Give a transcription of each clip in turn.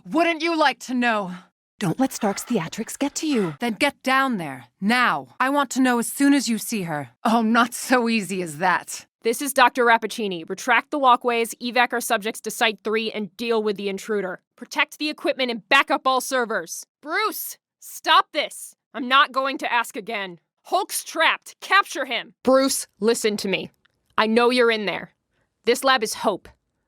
Wouldn't you like to know? Don't let Stark's theatrics get to you. Then get down there, now. I want to know as soon as you see her. Oh, not so easy as that. This is Dr. Rappaccini. Retract the walkways, evac our subjects to Site 3, and deal with the intruder. Protect the equipment and back up all servers. Bruce, stop this. I'm not going to ask again. Hulk's trapped. Capture him. Bruce, listen to me. I know you're in there. This lab is hope.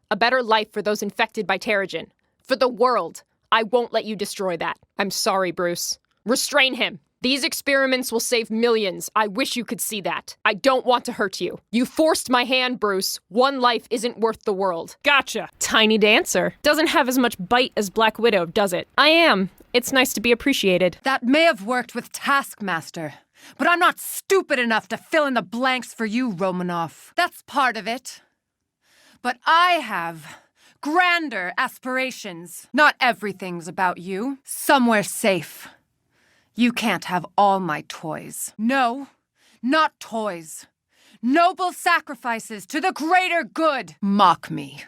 A better life for those infected by Terrigen. For the world. I won't let you destroy that. I'm sorry, Bruce. Restrain him. These experiments will save millions. I wish you could see that. I don't want to hurt you. You forced my hand, Bruce. One life isn't worth the world. Gotcha. Tiny Dancer. Doesn't have as much bite as Black Widow, does it? I am. It's nice to be appreciated. That may have worked with Taskmaster, but I'm not stupid enough to fill in the blanks for you, Romanoff. That's part of it. But I have grander aspirations. Not everything's about you. Somewhere safe. You can't have all my toys. No, not toys. Noble sacrifices to the greater good. Mock me.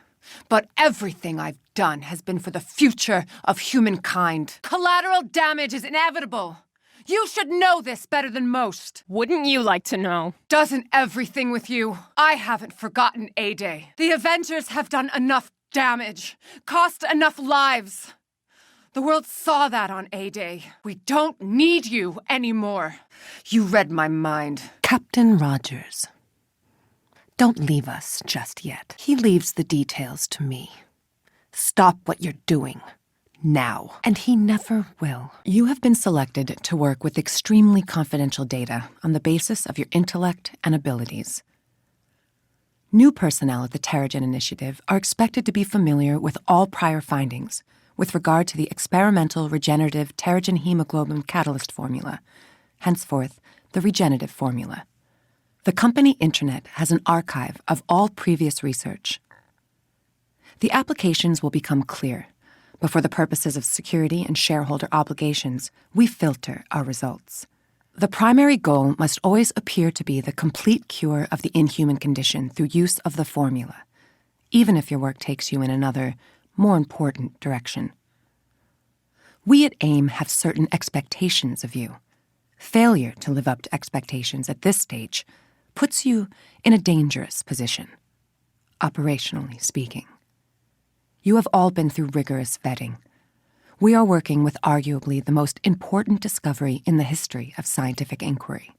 But everything I've done has been for the future of humankind. Collateral damage is inevitable. You should know this better than most. Wouldn't you like to know? Doesn't everything with you? I haven't forgotten A-Day. The Avengers have done enough damage, cost enough lives. The world saw that on A-Day. We don't need you anymore. You read my mind. Captain Rogers. Don't leave us just yet. He leaves the details to me. Stop what you're doing. Now. And he never will. You have been selected to work with extremely confidential data on the basis of your intellect and abilities. New personnel at the Terrigen Initiative are expected to be familiar with all prior findings with regard to the experimental regenerative Terrigen hemoglobin catalyst formula, henceforth the regenerative formula. The company intranet has an archive of all previous research. The applications will become clear, but for the purposes of security and shareholder obligations, we filter our results. The primary goal must always appear to be the complete cure of the inhuman condition through use of the formula, even if your work takes you in another, more important direction. We at AIM have certain expectations of you. Failure to live up to expectations at this stage puts you in a dangerous position, operationally speaking. You have all been through rigorous vetting. We are working with arguably the most important discovery in the history of scientific inquiry.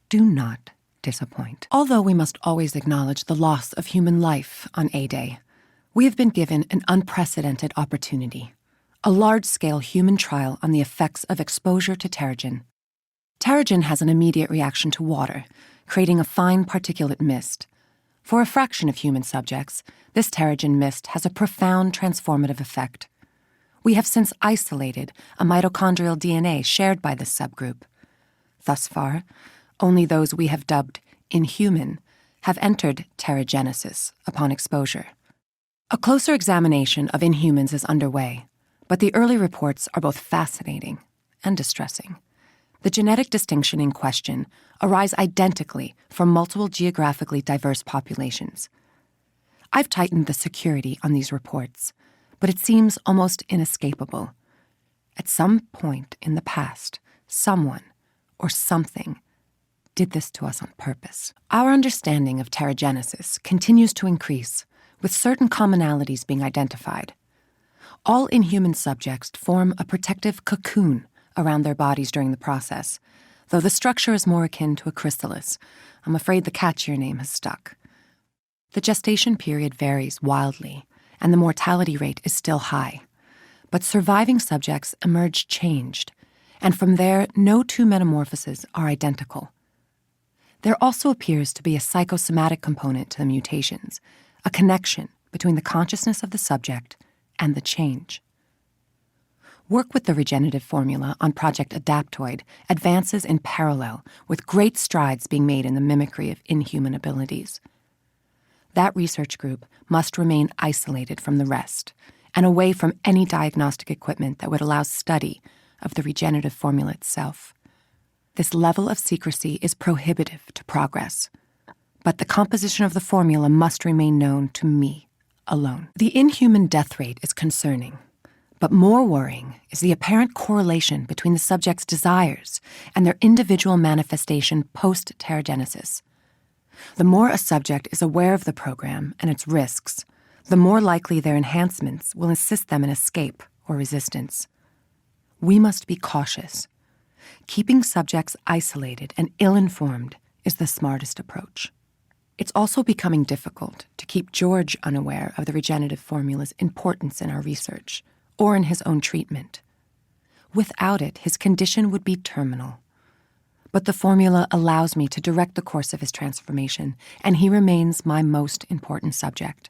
Do not disappoint. Although we must always acknowledge the loss of human life on A-Day, we have been given an unprecedented opportunity, a large-scale human trial on the effects of exposure to Terrigen. Terrigen has an immediate reaction to water, creating a fine particulate mist. For a fraction of human subjects, this Terrigen mist has a profound transformative effect. We have since isolated a mitochondrial DNA shared by this subgroup. Thus far, only those we have dubbed inhuman have entered terrigenesis upon exposure. A closer examination of inhumans is underway, but the early reports are both fascinating and distressing. The genetic distinction in question arise identically from multiple geographically diverse populations. I've tightened the security on these reports, but it seems almost inescapable. At some point in the past, someone or something did this to us on purpose. Our understanding of terrigenesis continues to increase, with certain commonalities being identified. All inhuman subjects form a protective cocoon around their bodies during the process, though the structure is more akin to a chrysalis. I'm afraid the catchier name has stuck. The gestation period varies wildly, and the mortality rate is still high. But surviving subjects emerge changed, and from there, no two metamorphoses are identical. There also appears to be a psychosomatic component to the mutations, a connection between the consciousness of the subject and the change. Work with the regenerative formula on Project Adaptoid advances in parallel, with great strides being made in the mimicry of inhuman abilities. That research group must remain isolated from the rest and away from any diagnostic equipment that would allow study of the regenerative formula itself. This level of secrecy is prohibitive to progress, but the composition of the formula must remain known to me alone. The inhuman death rate is concerning, But more worrying is the apparent correlation between the subject's desires and their individual manifestation post-pterogenesis. The more a subject is aware of the program and its risks, the more likely their enhancements will assist them in escape or resistance. We must be cautious. Keeping subjects isolated and ill-informed is the smartest approach. It's also becoming difficult to keep George unaware of the regenerative formula's importance in our research or in his own treatment. Without it, his condition would be terminal. But the formula allows me to direct the course of his transformation, and he remains my most important subject.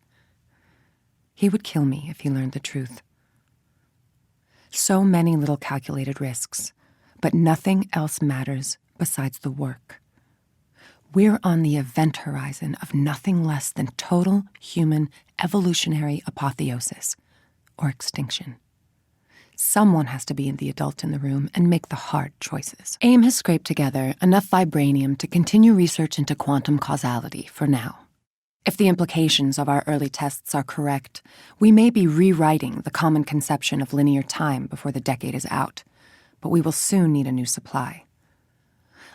He would kill me if he learned the truth. So many little calculated risks, but nothing else matters besides the work. We're on the event horizon of nothing less than total human evolutionary apotheosis, or extinction. Someone has to be the adult in the room and make the hard choices. AIM has scraped together enough vibranium to continue research into quantum causality for now. If the implications of our early tests are correct, we may be rewriting the common conception of linear time before the decade is out, but we will soon need a new supply.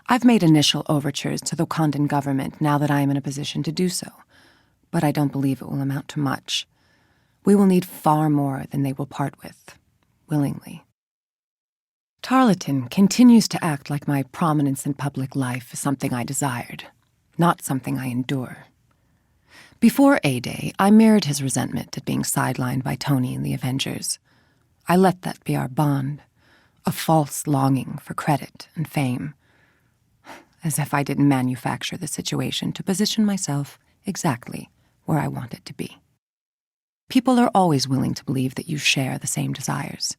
I've made initial overtures to the Wakandan government now that I am in a position to do so, but I don't believe it will amount to much. We will need far more than they will part with, willingly. Tarleton continues to act like my prominence in public life is something I desired, not something I endure. Before A-Day, I mirrored his resentment at being sidelined by Tony in the Avengers. I let that be our bond, a false longing for credit and fame, as if I didn't manufacture the situation to position myself exactly where I wanted to be. People are always willing to believe that you share the same desires.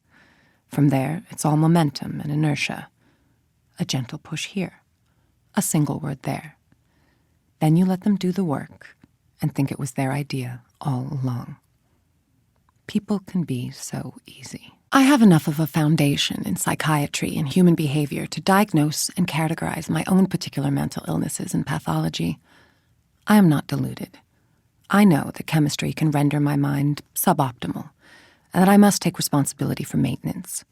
From there, it's all momentum and inertia. A gentle push here, a single word there. Then you let them do the work and think it was their idea all along. People can be so easy. I have enough of a foundation in psychiatry and human behavior to diagnose and categorize my own particular mental illnesses and pathology. I am not deluded. I know that chemistry can render my mind suboptimal, and that I must take responsibility for maintenance.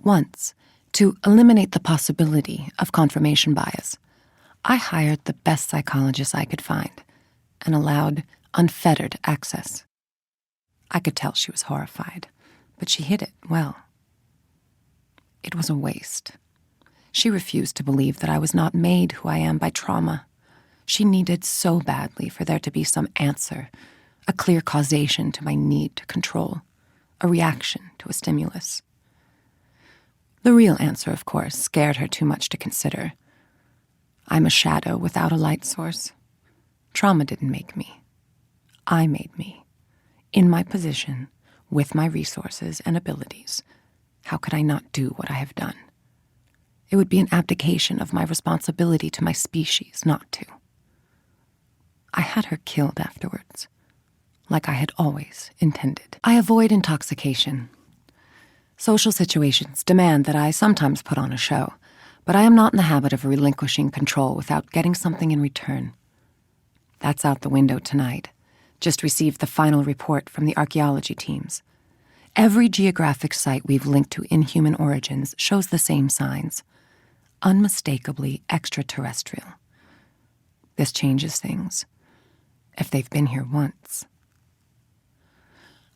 Once, to eliminate the possibility of confirmation bias, I hired the best psychologist I could find and allowed unfettered access. I could tell she was horrified, but she hid it well. It was a waste. She refused to believe that I was not made who I am by trauma. She needed so badly for there to be some answer, a clear causation to my need to control, a reaction to a stimulus. The real answer, of course, scared her too much to consider. I'm a shadow without a light source. Trauma didn't make me. I made me. In my position, with my resources and abilities, how could I not do what I have done? It would be an abdication of my responsibility to my species not to. I had her killed afterwards, like I had always intended. I avoid intoxication. Social situations demand that I sometimes put on a show, but I am not in the habit of relinquishing control without getting something in return. That's out the window tonight. Just received the final report from the archaeology teams. Every geographic site we've linked to inhuman origins shows the same signs. Unmistakably extraterrestrial. This changes things. If they've been here once.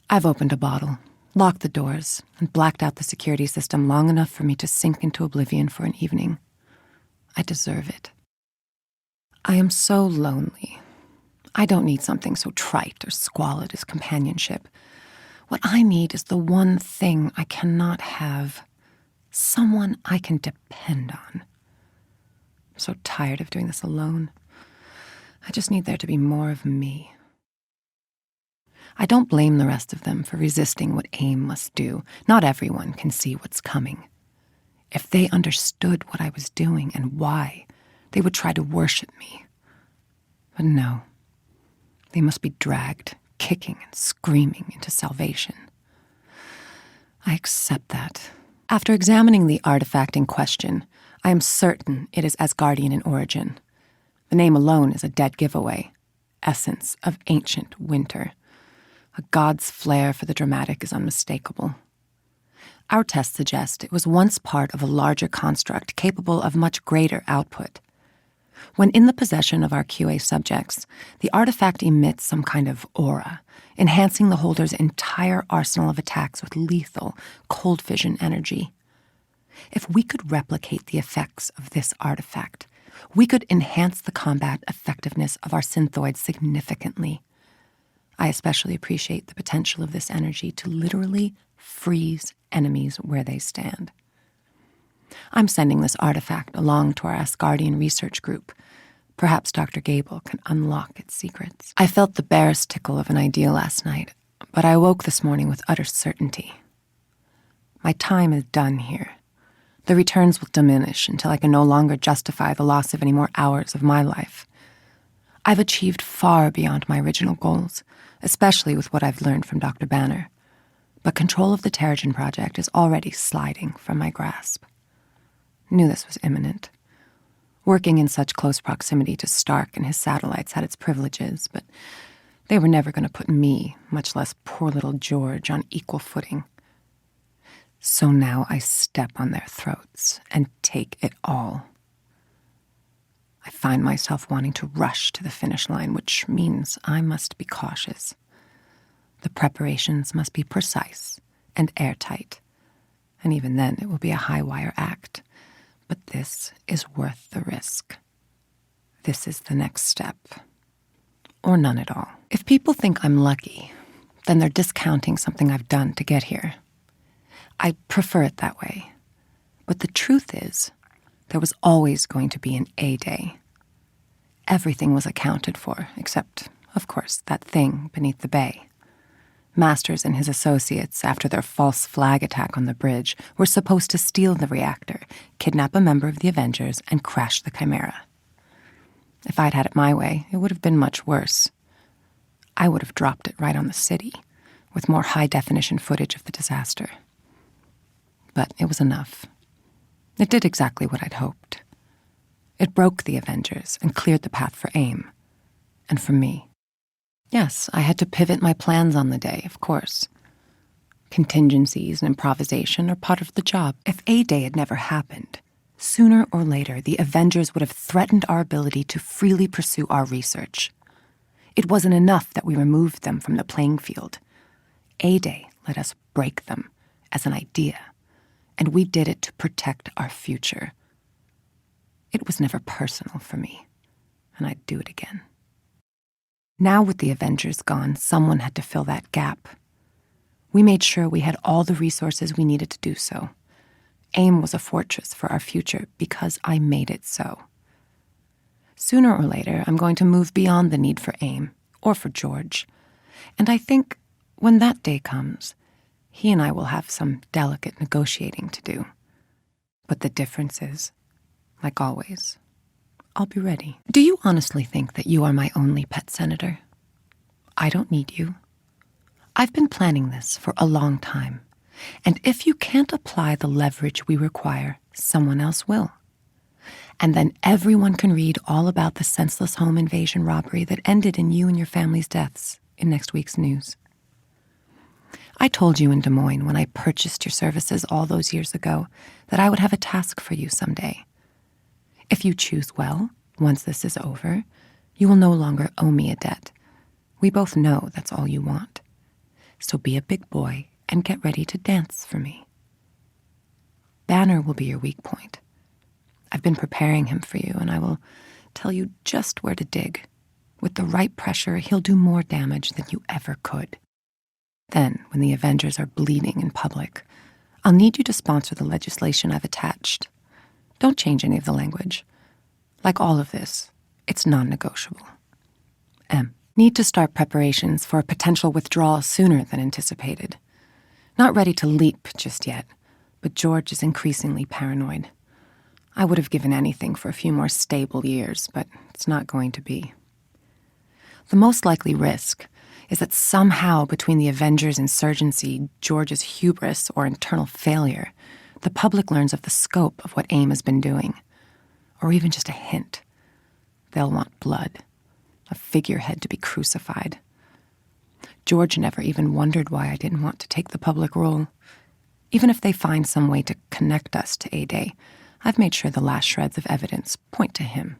I've opened a bottle, locked the doors, and blacked out the security system long enough for me to sink into oblivion for an evening. I deserve it. I am so lonely. I don't need something so trite or squalid as companionship. What I need is the one thing I cannot have. Someone I can depend on. I'm so tired of doing this alone. I just need there to be more of me. I don't blame the rest of them for resisting what AIM must do. Not everyone can see what's coming. If they understood what I was doing and why, they would try to worship me. But no. They must be dragged, kicking and screaming into salvation. I accept that. After examining the artifact in question, I am certain it is Asgardian in origin. The name alone is a dead giveaway. Essence of ancient winter. A god's flair for the dramatic is unmistakable. Our tests suggest it was once part of a larger construct capable of much greater output. When in the possession of our QA subjects, the artifact emits some kind of aura, enhancing the holder's entire arsenal of attacks with lethal, cold fission energy. If we could replicate the effects of this artifact, we could enhance the combat effectiveness of our synthoids significantly. I especially appreciate the potential of this energy to literally freeze enemies where they stand. I'm sending this artifact along to our Asgardian research group. Perhaps Dr. Gable can unlock its secrets. I felt the barest tickle of an idea last night, but I awoke this morning with utter certainty. My time is done here. The returns will diminish until I can no longer justify the loss of any more hours of my life. I've achieved far beyond my original goals, especially with what I've learned from Dr. Banner. But control of the Terrigen Project is already sliding from my grasp. Knew this was imminent. Working in such close proximity to Stark and his satellites had its privileges, but they were never going to put me, much less poor little George, on equal footing. So now I step on their throats and take it all. I find myself wanting to rush to the finish line, which means I must be cautious. The preparations must be precise and airtight, and even then it will be a high-wire act. But this is worth the risk. This is the next step. Or none at all. If people think I'm lucky, then they're discounting something I've done to get here. I prefer it that way. But the truth is, there was always going to be an A-Day. Everything was accounted for, except, of course, that thing beneath the bay. Masters and his associates, after their false flag attack on the bridge, were supposed to steal the reactor, kidnap a member of the Avengers, and crash the Chimera. If I'd had it my way, it would have been much worse. I would have dropped it right on the city, with more high-definition footage of the disaster. But it was enough. It did exactly what I'd hoped. It broke the Avengers and cleared the path for AIM. And for me. Yes, I had to pivot my plans on the day, of course. Contingencies and improvisation are part of the job. If A-Day had never happened, sooner or later the Avengers would have threatened our ability to freely pursue our research. It wasn't enough that we removed them from the playing field. A-Day let us break them as an idea, and we did it to protect our future. It was never personal for me, and I'd do it again. Now with the Avengers gone, someone had to fill that gap. We made sure we had all the resources we needed to do so. AIM was a fortress for our future because I made it so. Sooner or later, I'm going to move beyond the need for AIM, or for George. And I think when that day comes, he and I will have some delicate negotiating to do. But the difference is, like always, I'll be ready. Do you honestly think that you are my only pet senator? I don't need you. I've been planning this for a long time, and if you can't apply the leverage we require, someone else will. And then everyone can read all about the senseless home invasion robbery that ended in you and your family's deaths in next week's news. I told you in Des Moines when I purchased your services all those years ago that I would have a task for you someday. If you choose well, once this is over, you will no longer owe me a debt. We both know that's all you want. So be a big boy and get ready to dance for me. Banner will be your weak point. I've been preparing him for you, and I will tell you just where to dig. With the right pressure, he'll do more damage than you ever could. Then, when the Avengers are bleeding in public, I'll need you to sponsor the legislation I've attached. Don't change any of the language. Like all of this, it's non-negotiable. M. Need to start preparations for a potential withdrawal sooner than anticipated. Not ready to leap just yet, but George is increasingly paranoid. I would have given anything for a few more stable years, but it's not going to be. The most likely risk is that somehow between the Avengers' insurgency, George's hubris, or internal failure, the public learns of the scope of what AIM has been doing, or even just a hint. They'll want blood, a figurehead to be crucified. George never even wondered why I didn't want to take the public role. Even if they find some way to connect us to A-Day, I've made sure the last shreds of evidence point to him.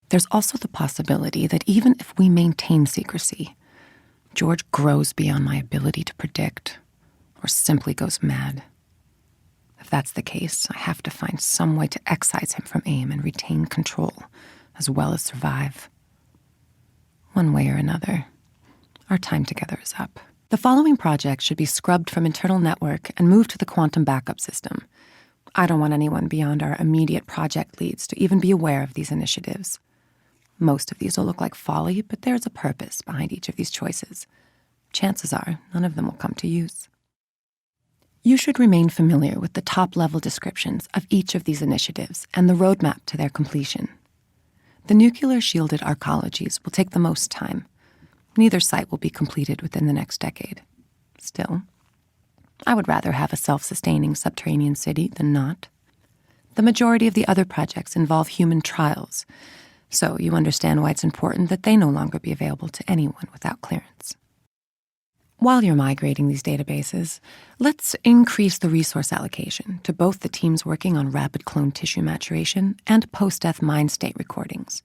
There's also the possibility that even if we maintain secrecy, George grows beyond my ability to predict, or simply goes mad. If that's the case, I have to find some way to excise him from AIM and retain control, as well as survive. One way or another, our time together is up. The following projects should be scrubbed from internal network and moved to the quantum backup system. I don't want anyone beyond our immediate project leads to even be aware of these initiatives. Most of these will look like folly, but there's a purpose behind each of these choices. Chances are none of them will come to use. You should remain familiar with the top-level descriptions of each of these initiatives and the roadmap to their completion. The nuclear-shielded arcologies will take the most time. Neither site will be completed within the next decade. Still, I would rather have a self-sustaining subterranean city than not. The majority of the other projects involve human trials, so you understand why it's important that they no longer be available to anyone without clearance. While you're migrating these databases, let's increase the resource allocation to both the teams working on rapid clone tissue maturation and post-death mind state recordings.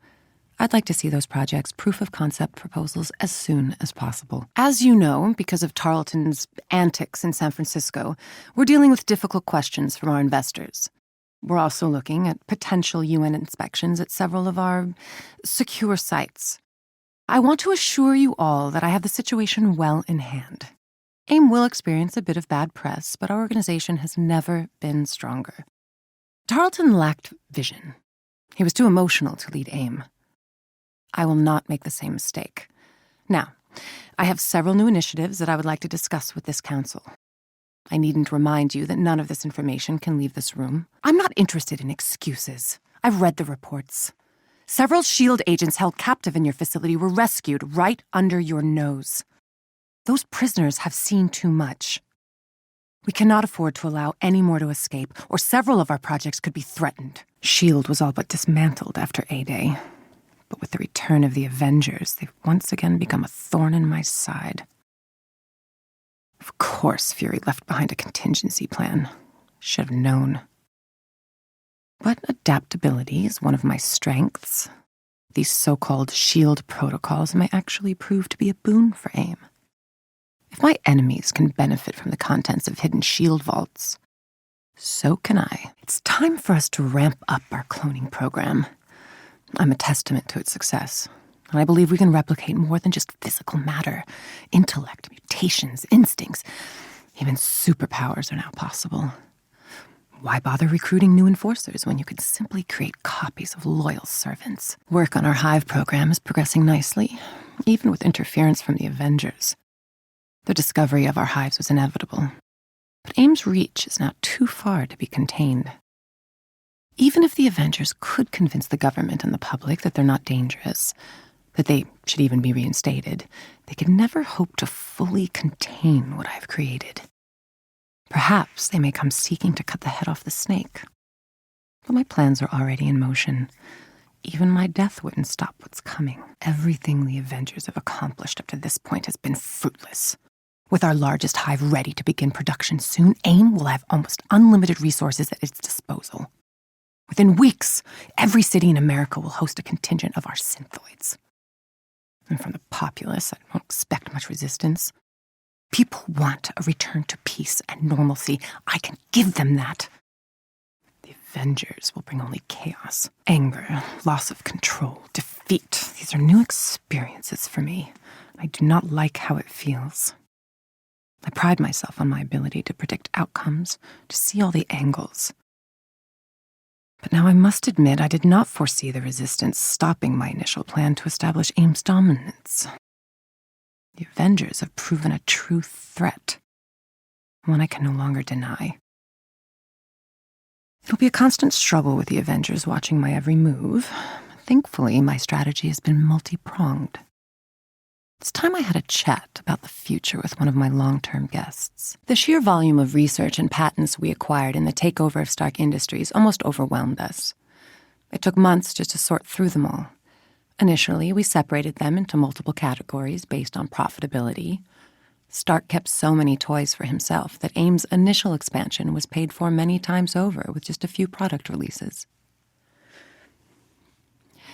I'd like to see those projects' proof-of-concept proposals as soon as possible. As you know, because of Tarleton's antics in San Francisco, we're dealing with difficult questions from our investors. We're also looking at potential UN inspections at several of our secure sites. I want to assure you all that I have the situation well in hand. AIM will experience a bit of bad press, but our organization has never been stronger. Tarleton lacked vision. He was too emotional to lead AIM. I will not make the same mistake. Now, I have several new initiatives that I would like to discuss with this council. I needn't remind you that none of this information can leave this room. I'm not interested in excuses. I've read the reports. Several S.H.I.E.L.D. agents held captive in your facility were rescued right under your nose. Those prisoners have seen too much. We cannot afford to allow any more to escape, or several of our projects could be threatened. S.H.I.E.L.D. was all but dismantled after A-Day. But with the return of the Avengers, they've once again become a thorn in my side. Of course, Fury left behind a contingency plan. Should have known. But adaptability is one of my strengths. These so-called S.H.I.E.L.D. protocols may actually prove to be a boon for AIM. If my enemies can benefit from the contents of hidden S.H.I.E.L.D. vaults, so can I. It's time for us to ramp up our cloning program. I'm a testament to its success, and I believe we can replicate more than just physical matter. Intellect, mutations, instincts, even superpowers are now possible. Why bother recruiting new enforcers when you could simply create copies of loyal servants? Work on our Hive program is progressing nicely, even with interference from the Avengers. The discovery of our hives was inevitable, but AIM's reach is now too far to be contained. Even if the Avengers could convince the government and the public that they're not dangerous, that they should even be reinstated, they could never hope to fully contain what I've created. Perhaps they may come seeking to cut the head off the snake. But my plans are already in motion. Even my death wouldn't stop what's coming. Everything the Avengers have accomplished up to this point has been fruitless. With our largest hive ready to begin production soon, AIM will have almost unlimited resources at its disposal. Within weeks, every city in America will host a contingent of our synthoids. And from the populace, I don't expect much resistance. People want a return to peace and normalcy. I can give them that. The Avengers will bring only chaos, anger, loss of control, defeat. These are new experiences for me. I do not like how it feels. I pride myself on my ability to predict outcomes, to see all the angles. But now I must admit I did not foresee the resistance stopping my initial plan to establish AIM's dominance. The Avengers have proven a true threat, one I can no longer deny. It'll be a constant struggle with the Avengers watching my every move. Thankfully, my strategy has been multi-pronged. It's time I had a chat about the future with one of my long-term guests. The sheer volume of research and patents we acquired in the takeover of Stark Industries almost overwhelmed us. It took months just to sort through them all. Initially, we separated them into multiple categories based on profitability. Stark kept so many toys for himself that AIM's initial expansion was paid for many times over with just a few product releases.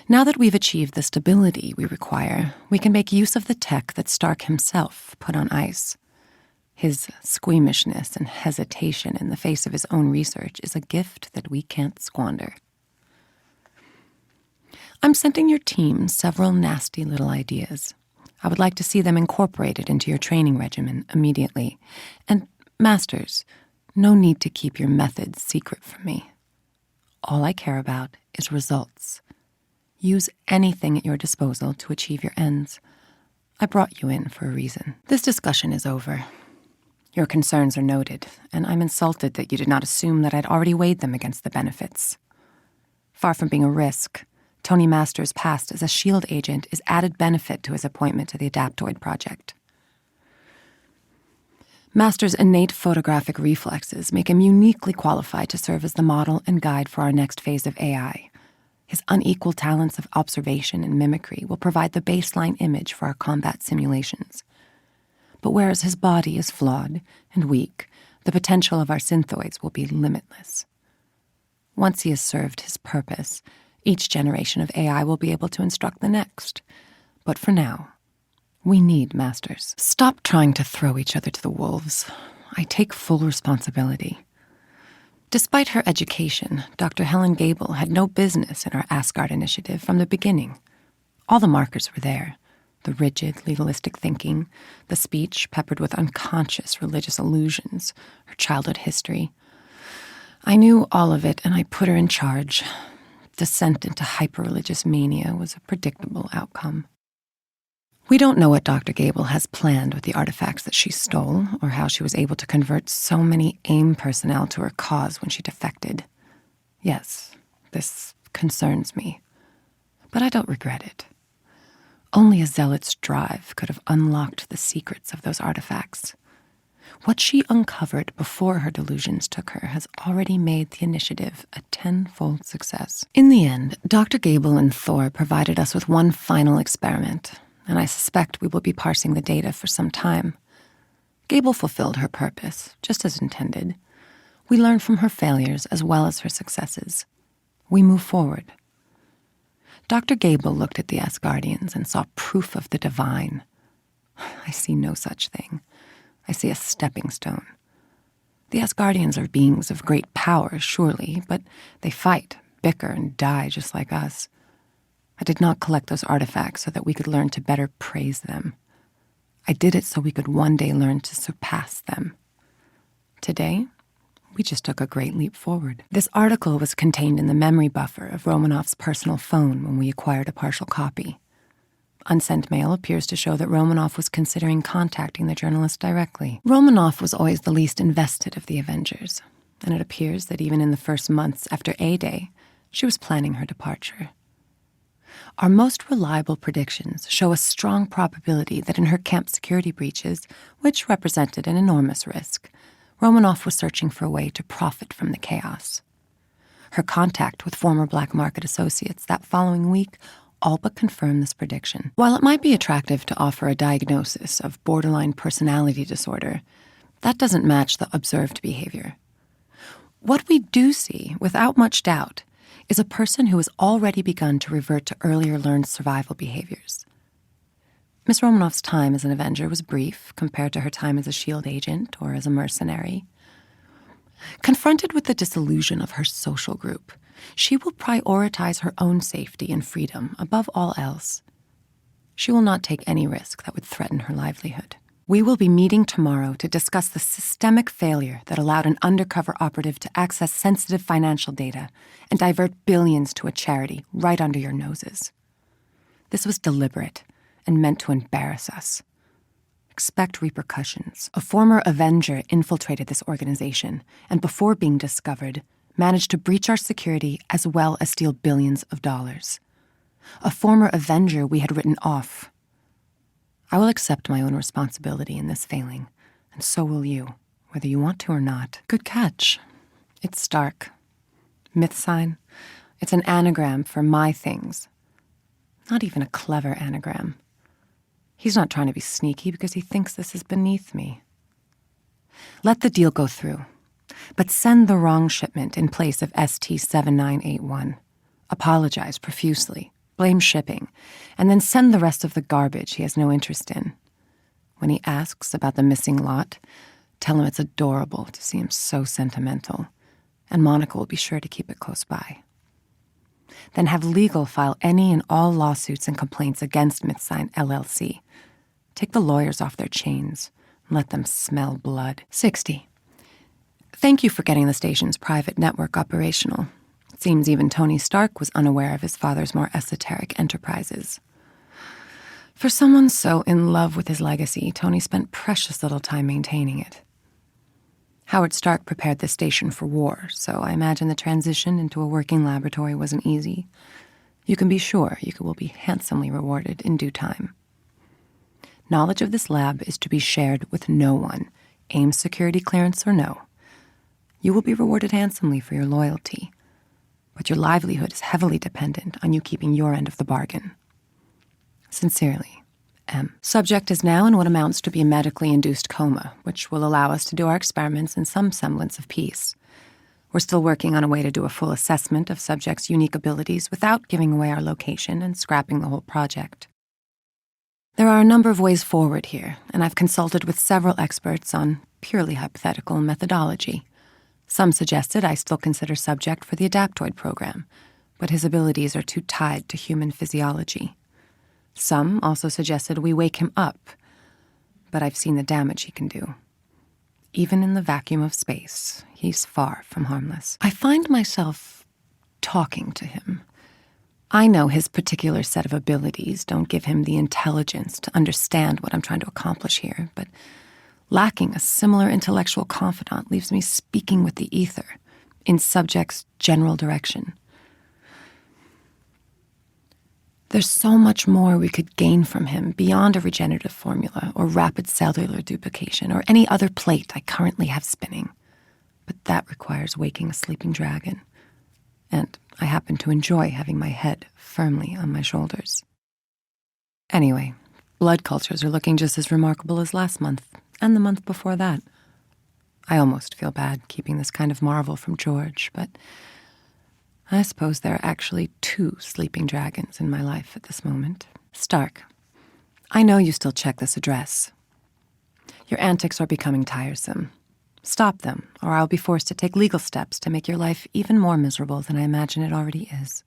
Now that we've achieved the stability we require, we can make use of the tech that Stark himself put on ice. His squeamishness and hesitation in the face of his own research is a gift that we can't squander. I'm sending your team several nasty little ideas. I would like to see them incorporated into your training regimen immediately. And, Masters, no need to keep your methods secret from me. All I care about is results. Use anything at your disposal to achieve your ends. I brought you in for a reason. This discussion is over. Your concerns are noted, and I'm insulted that you did not assume that I'd already weighed them against the benefits. Far from being a risk, Tony Masters' past as a SHIELD agent is added benefit to his appointment to the Adaptoid Project. Masters' innate photographic reflexes make him uniquely qualified to serve as the model and guide for our next phase of AI. His unequal talents of observation and mimicry will provide the baseline image for our combat simulations. But whereas his body is flawed and weak, the potential of our synthoids will be limitless. Once he has served his purpose, each generation of AI will be able to instruct the next. But for now, we need Masters. Stop trying to throw each other to the wolves. I take full responsibility. Despite her education, Dr. Helen Gable had no business in our Asgard initiative from the beginning. All the markers were there. The rigid, legalistic thinking, the speech peppered with unconscious religious allusions, her childhood history. I knew all of it, and I put her in charge. Descent into hyper-religious mania was a predictable outcome. We don't know what Dr. Gable has planned with the artifacts that she stole, or how she was able to convert so many AIM personnel to her cause when she defected. Yes, this concerns me, but I don't regret it. Only a zealot's drive could have unlocked the secrets of those artifacts. What she uncovered before her delusions took her has already made the initiative a tenfold success. In the end, Dr. Gable and Thor provided us with one final experiment, and I suspect we will be parsing the data for some time. Gable fulfilled her purpose, just as intended. We learn from her failures as well as her successes. We move forward. Dr. Gable looked at the Asgardians and saw proof of the divine. I see no such thing. I see a stepping stone. The Asgardians are beings of great power, surely, but they fight, bicker, and die just like us. I did not collect those artifacts so that we could learn to better praise them. I did it so we could one day learn to surpass them. Today, we just took a great leap forward. This article was contained in the memory buffer of Romanoff's personal phone when we acquired a partial copy. Unsent mail appears to show that Romanoff was considering contacting the journalist directly. Romanoff was always the least invested of the Avengers, and it appears that even in the first months after A-Day, she was planning her departure. Our most reliable predictions show a strong probability that in her camp security breaches, which represented an enormous risk, Romanoff was searching for a way to profit from the chaos. Her contact with former black market associates that following week all but confirmed this prediction. While it might be attractive to offer a diagnosis of borderline personality disorder, that doesn't match the observed behavior. What we do see, without much doubt, is a person who has already begun to revert to earlier learned survival behaviors. Miss Romanoff's time as an Avenger was brief compared to her time as a SHIELD agent or as a mercenary. Confronted with the disillusion of her social group, she will prioritize her own safety and freedom above all else. She will not take any risk that would threaten her livelihood. We will be meeting tomorrow to discuss the systemic failure that allowed an undercover operative to access sensitive financial data and divert billions to a charity right under your noses. This was deliberate and meant to embarrass us. Expect repercussions. A former Avenger infiltrated this organization and, before being discovered, managed to breach our security as well as steal billions of dollars. A former Avenger we had written off. I will accept my own responsibility in this failing, and so will you, whether you want to or not. Good catch. It's Stark. Myth sign. It's an anagram for my things. Not even a clever anagram. He's not trying to be sneaky because he thinks this is beneath me. Let the deal go through, but send the wrong shipment in place of ST7981. Apologize profusely, blame shipping, and then send the rest of the garbage he has no interest in. When he asks about the missing lot, tell him it's adorable to see him so sentimental, and Monica will be sure to keep it close by. Then have legal file any and all lawsuits and complaints against MythSign LLC. Take the lawyers off their chains and let them smell blood. 60. Thank you for getting the station's private network operational. It seems even Tony Stark was unaware of his father's more esoteric enterprises. For someone so in love with his legacy, Tony spent precious little time maintaining it. Howard Stark prepared the station for war, so I imagine the transition into a working laboratory wasn't easy. You can be sure you will be handsomely rewarded in due time. Knowledge of this lab is to be shared with no one, AIM security clearance or no. You will be rewarded handsomely for your loyalty, but your livelihood is heavily dependent on you keeping your end of the bargain. Sincerely, M. Subject is now in what amounts to be a medically induced coma, which will allow us to do our experiments in some semblance of peace. We're still working on a way to do a full assessment of subject's unique abilities without giving away our location and scrapping the whole project. There are a number of ways forward here, and I've consulted with several experts on purely hypothetical methodology. Some suggested I still consider subject for the Adaptoid program, but his abilities are too tied to human physiology. Some also suggested we wake him up, but I've seen the damage he can do. Even in the vacuum of space, he's far from harmless. I find myself talking to him. I know his particular set of abilities don't give him the intelligence to understand what I'm trying to accomplish here, but lacking a similar intellectual confidant leaves me speaking with the ether, in subject's general direction. There's so much more we could gain from him beyond a regenerative formula or rapid cellular duplication or any other plate I currently have spinning. But that requires waking a sleeping dragon. And I happen to enjoy having my head firmly on my shoulders. Anyway, blood cultures are looking just as remarkable as last month and the month before that. I almost feel bad keeping this kind of marvel from George, but I suppose there are actually 2 sleeping dragons in my life at this moment. Stark, I know you still check this address. Your antics are becoming tiresome. Stop them, or I'll be forced to take legal steps to make your life even more miserable than I imagine it already is.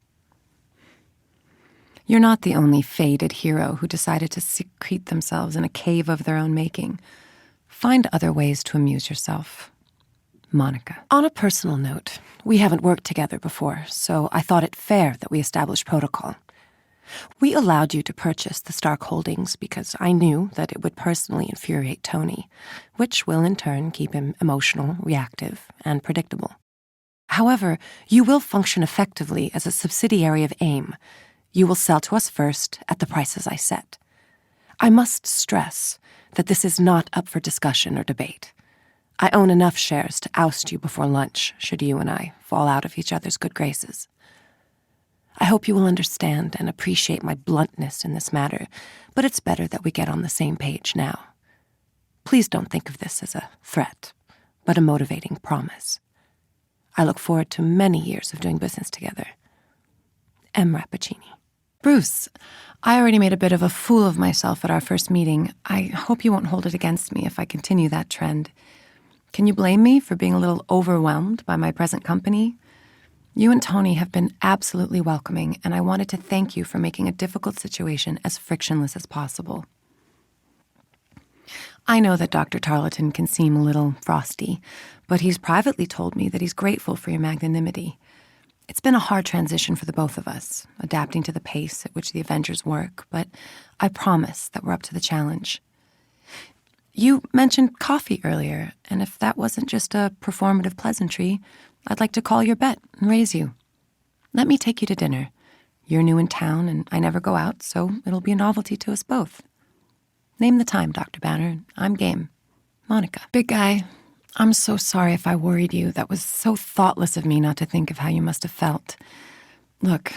You're not the only faded hero who decided to secrete themselves in a cave of their own making. Find other ways to amuse yourself. Monica. On a personal note, we haven't worked together before, so I thought it fair that we establish protocol. We allowed you to purchase the Stark holdings because I knew that it would personally infuriate Tony, which will in turn keep him emotional, reactive, and predictable. However, you will function effectively as a subsidiary of AIM. You will sell to us first at the prices I set. I must stress that this is not up for discussion or debate. I own enough shares to oust you before lunch, should you and I fall out of each other's good graces. I hope you will understand and appreciate my bluntness in this matter, but it's better that we get on the same page now. Please don't think of this as a threat, but a motivating promise. I look forward to many years of doing business together. M. Rappaccini. Bruce, I already made a bit of a fool of myself at our first meeting. I hope you won't hold it against me if I continue that trend. Can you blame me for being a little overwhelmed by my present company? You and Tony have been absolutely welcoming, and I wanted to thank you for making a difficult situation as frictionless as possible. I know that Dr. Tarleton can seem a little frosty, but he's privately told me that he's grateful for your magnanimity. It's been a hard transition for the both of us, adapting to the pace at which the Avengers work, but I promise that we're up to the challenge. You mentioned coffee earlier, and if that wasn't just a performative pleasantry, I'd like to call your bet and raise you. Let me take you to dinner. You're new in town, and I never go out, so it'll be a novelty to us both. Name the time, Dr. Banner. I'm game. Monica. Big guy, I'm so sorry if I worried you. That was so thoughtless of me not to think of how you must have felt. Look,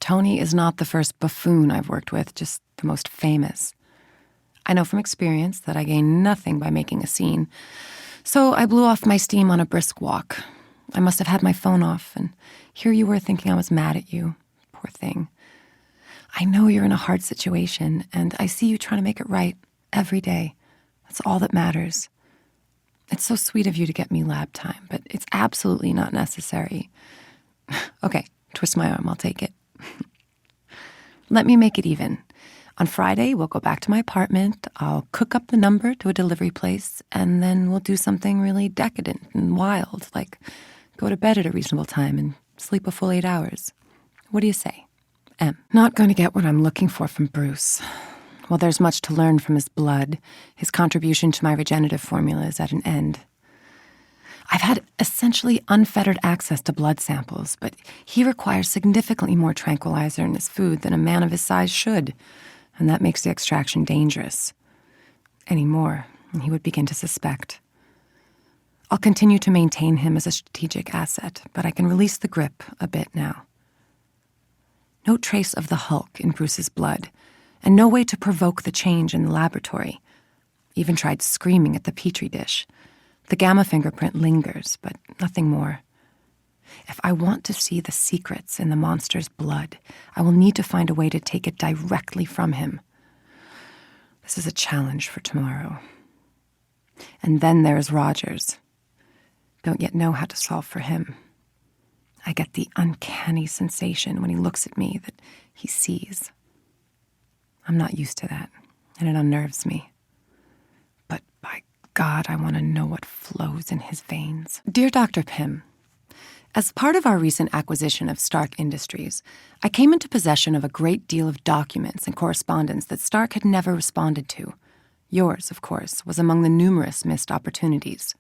Tony is not the first buffoon I've worked with, just the most famous. I know from experience that I gain nothing by making a scene, so I blew off my steam on a brisk walk. I must have had my phone off, and here you were thinking I was mad at you. Poor thing. I know you're in a hard situation, and I see you trying to make it right every day. That's all that matters. It's so sweet of you to get me lab time, but it's absolutely not necessary. Okay, twist my arm, I'll take it. Let me make it even. On Friday, we'll go back to my apartment, I'll cook up the number to a delivery place, and then we'll do something really decadent and wild, like go to bed at a reasonable time and sleep a full 8 hours. What do you say? M. Not going to get what I'm looking for from Bruce. While there's much to learn from his blood, his contribution to my regenerative formula is at an end. I've had essentially unfettered access to blood samples, but he requires significantly more tranquilizer in his food than a man of his size should, and that makes the extraction dangerous. Any more, and he would begin to suspect. I'll continue to maintain him as a strategic asset, but I can release the grip a bit now. No trace of the Hulk in Bruce's blood, and no way to provoke the change in the laboratory. Even tried screaming at the petri dish. The gamma fingerprint lingers, but nothing more. If I want to see the secrets in the monster's blood, I will need to find a way to take it directly from him. This is a challenge for tomorrow. And then there's Rogers. Don't yet know how to solve for him. I get the uncanny sensation when he looks at me that he sees. I'm not used to that, and it unnerves me. But by God, I want to know what flows in his veins. Dear Dr. Pym, as part of our recent acquisition of Stark Industries, I came into possession of a great deal of documents and correspondence that Stark had never responded to. Yours, of course, was among the numerous missed opportunities.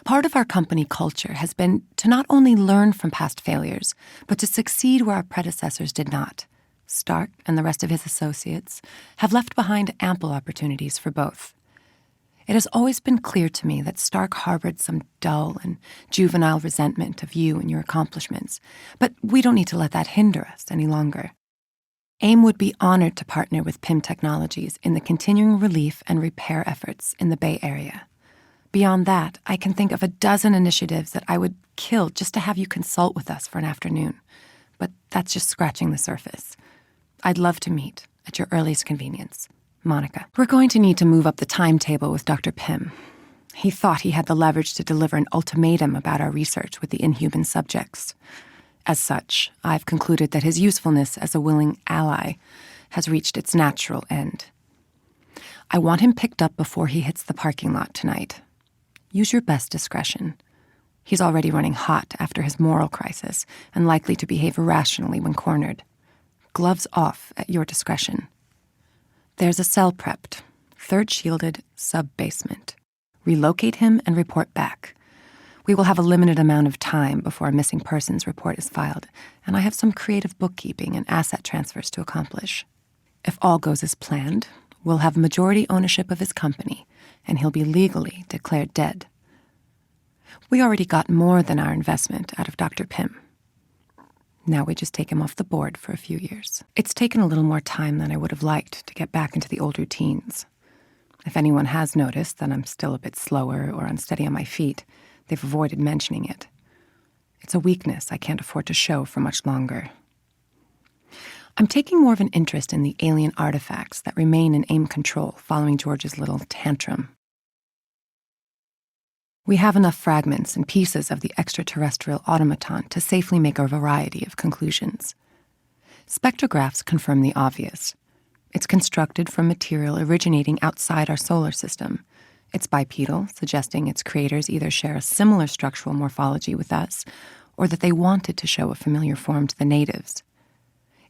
Part of our company culture has been to not only learn from past failures, but to succeed where our predecessors did not. Stark and the rest of his associates have left behind ample opportunities for both. It has always been clear to me that Stark harbored some dull and juvenile resentment of you and your accomplishments, but we don't need to let that hinder us any longer. AIM would be honored to partner with Pym Technologies in the continuing relief and repair efforts in the Bay Area. Beyond that, I can think of a dozen initiatives that I would kill just to have you consult with us for an afternoon. But that's just scratching the surface. I'd love to meet at your earliest convenience. Monica. We're going to need to move up the timetable with Dr. Pym. He thought he had the leverage to deliver an ultimatum about our research with the inhuman subjects. As such, I've concluded that his usefulness as a willing ally has reached its natural end. I want him picked up before he hits the parking lot tonight. Use your best discretion. He's already running hot after his moral crisis and likely to behave irrationally when cornered. Gloves off at your discretion. There's a cell prepped, third shielded, sub-basement. Relocate him and report back. We will have a limited amount of time before a missing persons report is filed, and I have some creative bookkeeping and asset transfers to accomplish. If all goes as planned, we'll have majority ownership of his company, and he'll be legally declared dead. We already got more than our investment out of Dr. Pym. Now we just take him off the board for a few years. It's taken a little more time than I would have liked to get back into the old routines. If anyone has noticed that I'm still a bit slower or unsteady on my feet, they've avoided mentioning it. It's a weakness I can't afford to show for much longer. I'm taking more of an interest in the alien artifacts that remain in AIM control following George's little tantrum. We have enough fragments and pieces of the extraterrestrial automaton to safely make a variety of conclusions. Spectrographs confirm the obvious. It's constructed from material originating outside our solar system. It's bipedal, suggesting its creators either share a similar structural morphology with us, or that they wanted to show a familiar form to the natives.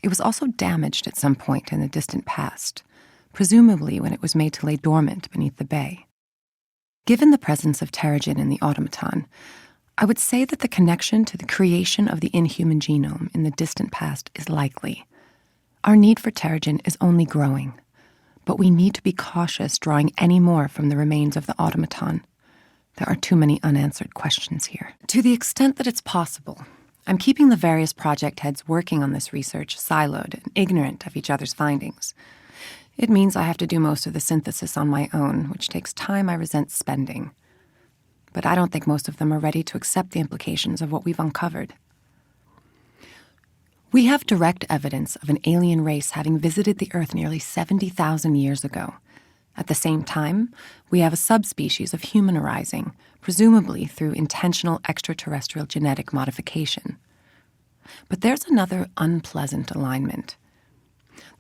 It was also damaged at some point in the distant past, presumably when it was made to lay dormant beneath the bay. Given the presence of Terrigen in the automaton, I would say that the connection to the creation of the inhuman genome in the distant past is likely. Our need for Terrigen is only growing, but we need to be cautious drawing any more from the remains of the automaton. There are too many unanswered questions here. To the extent that it's possible, I'm keeping the various project heads working on this research siloed and ignorant of each other's findings. It means I have to do most of the synthesis on my own, which takes time I resent spending. But I don't think most of them are ready to accept the implications of what we've uncovered. We have direct evidence of an alien race having visited the Earth nearly 70,000 years ago. At the same time, we have a subspecies of human arising, presumably through intentional extraterrestrial genetic modification. But there's another unpleasant alignment.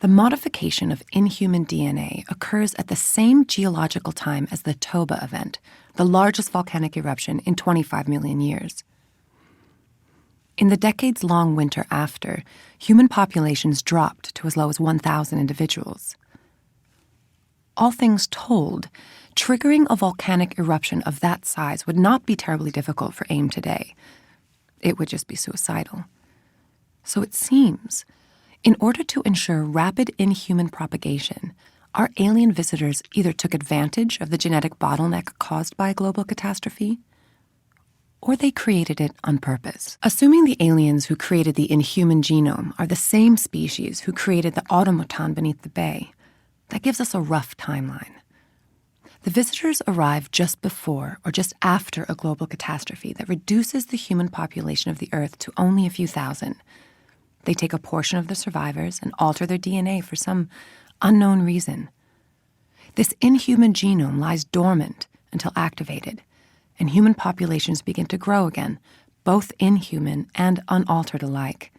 The modification of inhuman DNA occurs at the same geological time as the Toba event, the largest volcanic eruption in 25 million years. In the decades-long winter after, human populations dropped to as low as 1,000 individuals. All things told, triggering a volcanic eruption of that size would not be terribly difficult for AIM today. It would just be suicidal. So it seems, in order to ensure rapid inhuman propagation, our alien visitors either took advantage of the genetic bottleneck caused by a global catastrophe, or they created it on purpose. Assuming the aliens who created the inhuman genome are the same species who created the automaton beneath the bay, that gives us a rough timeline. The visitors arrive just before or just after a global catastrophe that reduces the human population of the Earth to only a few thousand. They take a portion of the survivors and alter their DNA for some unknown reason. This inhuman genome lies dormant until activated, and human populations begin to grow again, both inhuman and unaltered alike.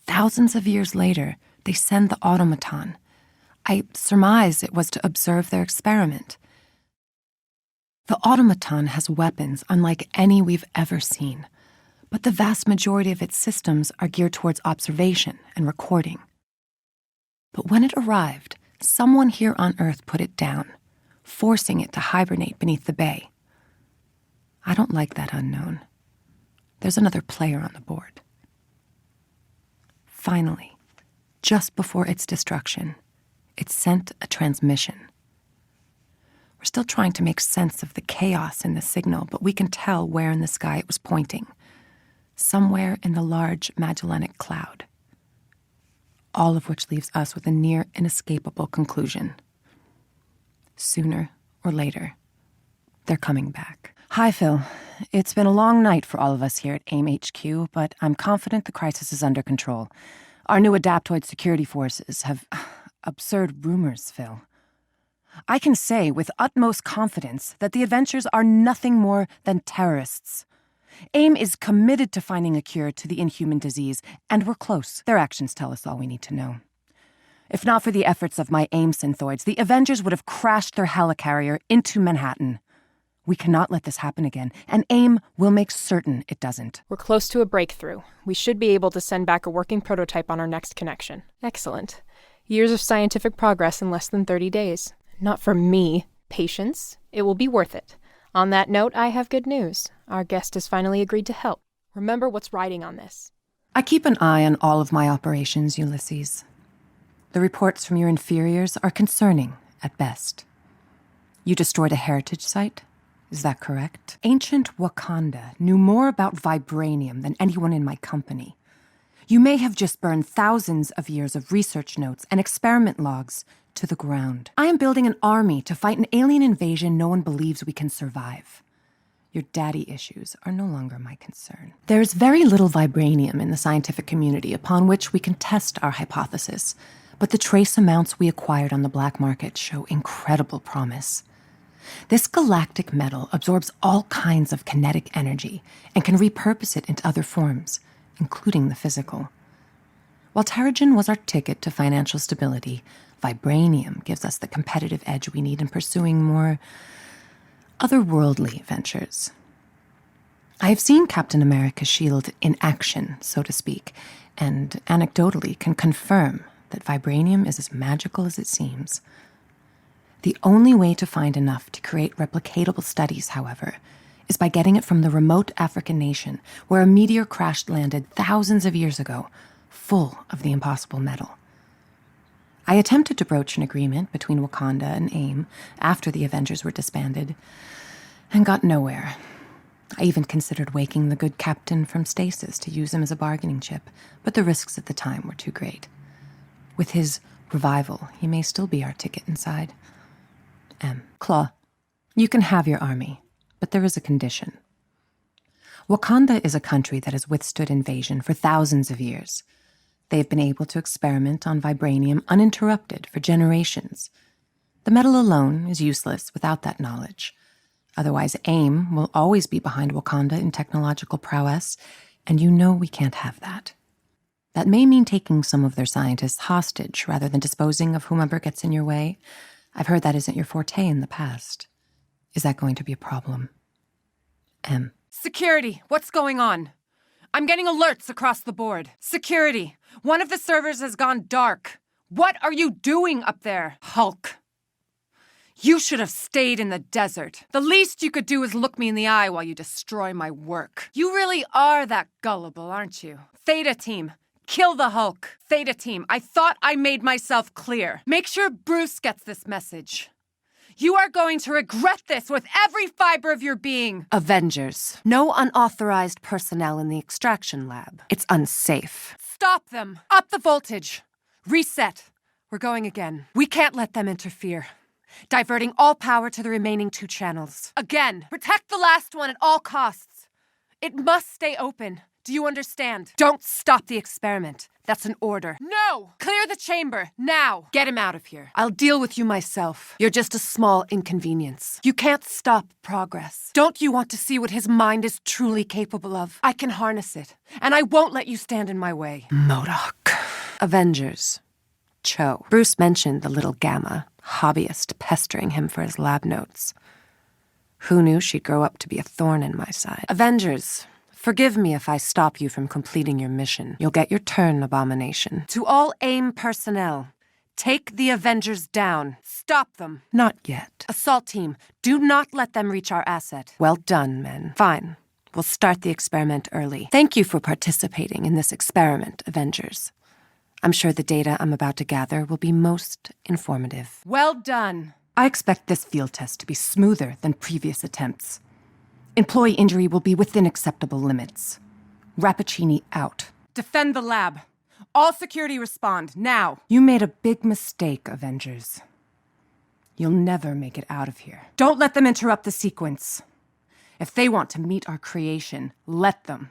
Thousands of years later, they send the automaton. I surmise it was to observe their experiment. The automaton has weapons unlike any we've ever seen, but the vast majority of its systems are geared towards observation and recording. But when it arrived, someone here on Earth put it down, forcing it to hibernate beneath the bay. I don't like that unknown. There's another player on the board. Finally, just before its destruction, it sent a transmission. We're still trying to make sense of the chaos in the signal, but we can tell where in the sky it was pointing. Somewhere in the large Magellanic Cloud. All of which leaves us with a near inescapable conclusion. Sooner or later, they're coming back. Hi, Phil. It's been a long night for all of us here at AIM HQ, but I'm confident the crisis is under control. Our new adaptoid security forces have... Absurd rumors, Phil. I can say with utmost confidence that the Avengers are nothing more than terrorists. AIM is committed to finding a cure to the inhuman disease, and we're close. Their actions tell us all we need to know. If not for the efforts of my AIM synthoids, the Avengers would have crashed their helicarrier into Manhattan. We cannot let this happen again, and AIM will make certain it doesn't. We're close to a breakthrough. We should be able to send back a working prototype on our next connection. Excellent. Years of scientific progress in less than 30 days. Not for me. Patience. It will be worth it. On that note, I have good news. Our guest has finally agreed to help. Remember what's riding on this. I keep an eye on all of my operations, Ulysses. The reports from your inferiors are concerning, at best. You destroyed a heritage site? Is that correct? Ancient Wakanda knew more about vibranium than anyone in my company. You may have just burned thousands of years of research notes and experiment logs to the ground. I am building an army to fight an alien invasion no one believes we can survive. Your daddy issues are no longer my concern. There is very little vibranium in the scientific community upon which we can test our hypothesis, but the trace amounts we acquired on the black market show incredible promise. This galactic metal absorbs all kinds of kinetic energy and can repurpose it into other forms, including the physical. While Terrigen was our ticket to financial stability, vibranium gives us the competitive edge we need in pursuing more otherworldly ventures. I have seen Captain America's shield in action, so to speak, and anecdotally can confirm that vibranium is as magical as it seems. The only way to find enough to create replicatable studies, however, is by getting it from the remote African nation where a meteor crash landed thousands of years ago, full of the impossible metal. I attempted to broach an agreement between Wakanda and AIM after the Avengers were disbanded, and got nowhere. I even considered waking the good captain from stasis to use him as a bargaining chip, but the risks at the time were too great. With his Revival, he may still be our ticket inside. Claw, you can have your army, but there is a condition. Wakanda is a country that has withstood invasion for thousands of years. They have been able to experiment on vibranium uninterrupted for generations. The metal alone is useless without that knowledge. Otherwise, AIM will always be behind Wakanda in technological prowess, and you know we can't have that. That may mean taking some of their scientists hostage rather than disposing of whomever gets in your way. I've heard that isn't your forte in the past. Is that going to be a problem? Security, what's going on? I'm getting alerts across the board. Security, one of the servers has gone dark. What are you doing up there, Hulk? You should have stayed in the desert. The least you could do is look me in the eye while you destroy my work. You really are that gullible, aren't you? Theta Team, kill the Hulk. Theta Team, I thought I made myself clear. Make sure Bruce gets this message. You are going to regret this with every fiber of your being. Avengers. No unauthorized personnel in the extraction lab. It's unsafe. Stop them. Up the voltage. Reset. We're going again. We can't let them interfere. Diverting all power to the remaining 2 channels. Again, protect the last one at all costs. It must stay open. Do you understand? Don't stop the experiment. That's an order. No! Clear the chamber, now! Get him out of here. I'll deal with you myself. You're just a small inconvenience. You can't stop progress. Don't you want to see what his mind is truly capable of? I can harness it, and I won't let you stand in my way. MODOK. Avengers. Cho. Bruce mentioned the little Gamma, hobbyist pestering him for his lab notes. Who knew she'd grow up to be a thorn in my side? Avengers. Forgive me if I stop you from completing your mission. You'll get your turn, Abomination. To all AIM personnel, take the Avengers down. Stop them. Not yet. Assault team, do not let them reach our asset. Well done, men. Fine. We'll start the experiment early. Thank you for participating in this experiment, Avengers. I'm sure the data I'm about to gather will be most informative. Well done. I expect this field test to be smoother than previous attempts. Employee injury will be within acceptable limits. Rappaccini out. Defend the lab. All security respond, now. You made a big mistake, Avengers. You'll never make it out of here. Don't let them interrupt the sequence. If they want to meet our creation, let them.